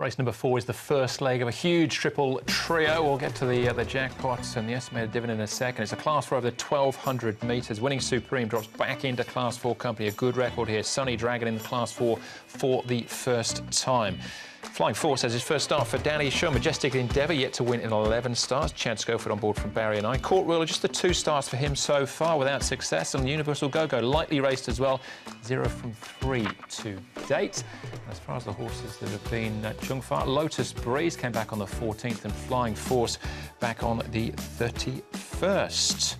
Race number 4 is the first leg of a huge triple trio. We'll get to the jackpots and the estimated dividend in a second. It's a Class 4 over the 1,200 metres. Winning Supreme drops back into Class 4 company. A good record here. Sunny Dragon in Class 4 for the first time. Flying Force has his first start for Danny. Show Majestic Endeavour yet to win in 11 starts. Chad Schofield on board from Barrier 9. Court Ruler, just the 2 starts for him so far without success. And Universal Go-Go, lightly raced as well. 0 from 3 to date. As far as the horses that have been Jungfar, Lotus Breeze came back on the 14th and Flying Force back on the 31st.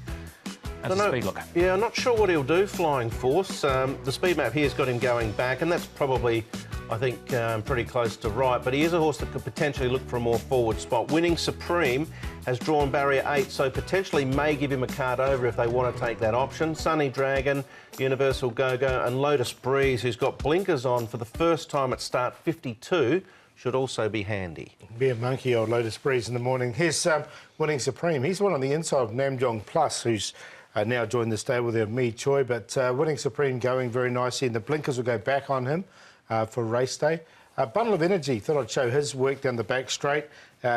That's a speed look. Yeah, I'm not sure what he'll do, Flying Force. The speed map here's got him going back, and that's probably, I think, pretty close to right. But he is a horse that could potentially look for a more forward spot. Winning Supreme has drawn Barrier 8, so potentially may give him a card over if they want to take that option. Sunny Dragon, Universal Go-Go and Lotus Breeze, who's got blinkers on for the first time at start 52, should also be handy. Be a monkey, old Lotus Breeze in the morning. Here's Winning Supreme. He's one on the inside of Namjong Plus, who's now joined the stable there, Mi Choi. But Winning Supreme going very nicely, and the blinkers will go back on him for race day. Bundle of Energy, thought I'd show his work down the back straight.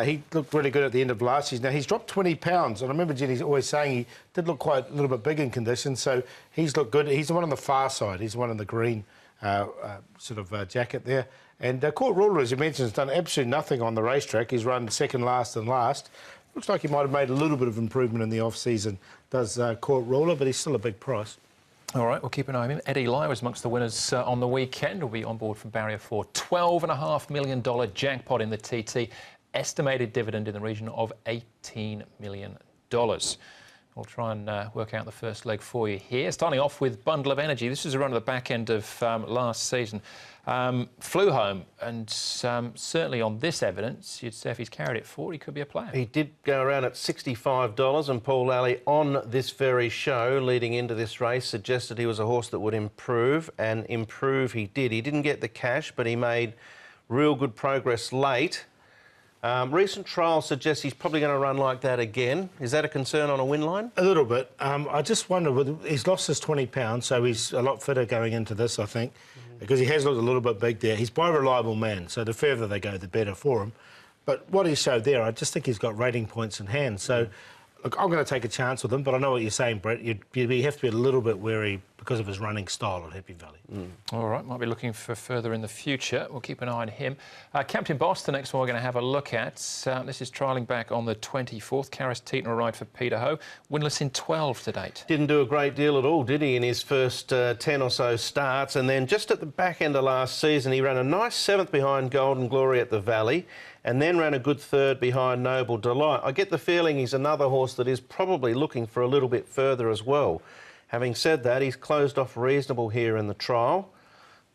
He looked really good at the end of last season. Now, he's dropped 20 pounds, and I remember Jenny's always saying he did look quite a little bit big in condition, so he's looked good. He's the one on the far side. He's the one in the green jacket there. And Court Ruler, as you mentioned, has done absolutely nothing on the racetrack. He's run second last and last. Looks like he might have made a little bit of improvement in the off-season, does Court Ruler, but he's still a big price. All right, we'll keep an eye on him. Eddie Lai was amongst the winners on the weekend. Will be on board from Barrier 4. $12.5 million jackpot in the TT. Estimated dividend in the region of $18 million. We'll try and work out the first leg for you here. Starting off with Bundle of Energy. This is a run at the back end of last season. Flew home, and certainly on this evidence, you'd say if he's carried it forward, he could be a player. He did go around at $65, and Paul Lally on this very show leading into this race suggested he was a horse that would improve, and improve he did. He didn't get the cash, but he made real good progress late. Recent trials suggest he's probably going to run like that again. Is that a concern on a win line? A little bit. I just wonder, he's lost his 20 pounds, so he's a lot fitter going into this, I think, because he has looked a little bit big there. He's by a reliable man, so the further they go, the better for him. But what he showed there, I just think he's got rating points in hand. So, look, I'm going to take a chance with him, but I know what you're saying, Brett. You have to be a little bit wary because of his running style at Happy Valley. All right, might be looking for further in the future. We'll keep an eye on him. Captain Boss, the next one we're going to have a look at. This is trialling back on the 24th. Karis Teton will ride for Peter Ho. Winless in 12 to date. Didn't do a great deal at all, did he, in his first 10 or so starts? And then just at the back end of last season, he ran a nice 7th behind Golden Glory at the Valley, and then ran a good 3rd behind Noble Delight. I get the feeling he's another horse that is probably looking for a little bit further as well. Having said that, he's closed off reasonable here in the trial,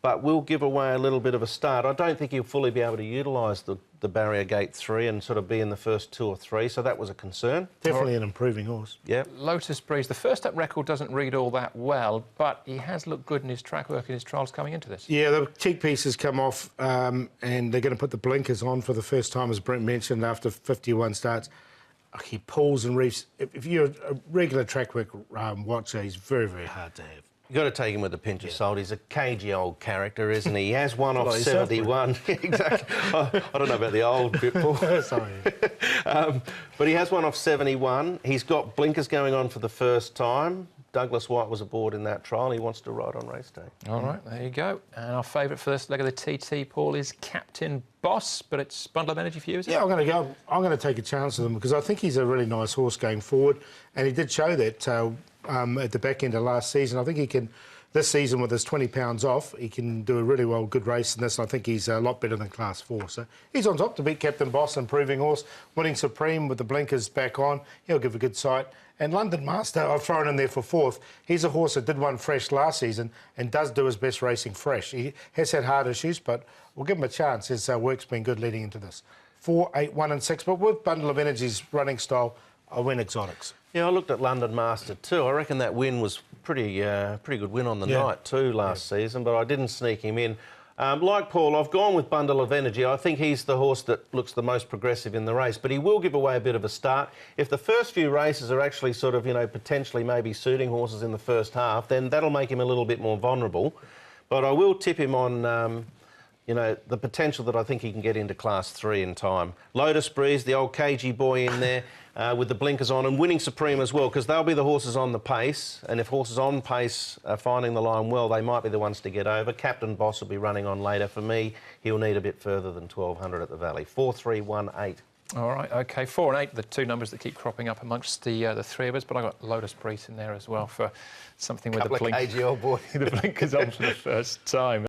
but will give away a little bit of a start. I don't think he'll fully be able to utilise the Barrier Gate 3 and sort of be in the first 2 or 3, so that was a concern. Definitely an improving horse. Yeah. Lotus Breeze, the first up record doesn't read all that well, but he has looked good in his track work in his trials coming into this. Yeah, the cheek pieces come off and they're going to put the blinkers on for the first time, as Brent mentioned, after 51 starts. He pulls and reefs. If you're a regular track work watcher, he's very, very hard to have. You've got to take him with a pinch of salt. He's a cagey old character, isn't he? He has one off 71. Exactly. I don't know about the old bit, Paul. Sorry. But he has one off 71. He's got blinkers going on for the first time. Douglas White was aboard in that trial. He wants to ride on race day. All right, there you go. And our favourite first leg of the TT, Paul, is Captain Boss, but it's Bundle of Energy for you, is it? Yeah, I'm going to take a chance with him because I think he's a really nice horse going forward, and he did show that at the back end of last season. I think he can, this season with his 20 pounds off, he can do a really good race in this, and I think he's a lot better than Class 4. So he's on top to beat Captain Boss, improving horse. Winning Supreme with the blinkers back on, he'll give a good sight. And London Master, I've thrown in there for 4th. He's a horse that did one fresh last season and does do his best racing fresh. He has had hard issues, but we'll give him a chance. His work's been good leading into this. 4, 8, 1 and 6, but with Bundle of Energy's running style, I win exotics. Yeah, I looked at London Master too. I reckon that win was pretty good win on the night too last season, but I didn't sneak him in. Like Paul, I've gone with Bundle of Energy. I think he's the horse that looks the most progressive in the race, but he will give away a bit of a start. If the first few races are actually sort of, potentially maybe suiting horses in the first half, then that'll make him a little bit more vulnerable. But I will tip him on, you know, the potential that I think he can get into Class 3 in time. Lotus Breeze, the old cagey boy in there with the blinkers on, and Winning Supreme as well, because they'll be the horses on the pace, and if horses on pace are finding the line well, they might be the ones to get over. Captain Boss will be running on later. For me, he'll need a bit further than 1200 at the Valley. 4, 3, 1, 8. All right, OK. 4 and 8, the two numbers that keep cropping up amongst the three of us, but I got Lotus Breeze in there as well for something with the Cagey old boy. the blinkers on for the first time.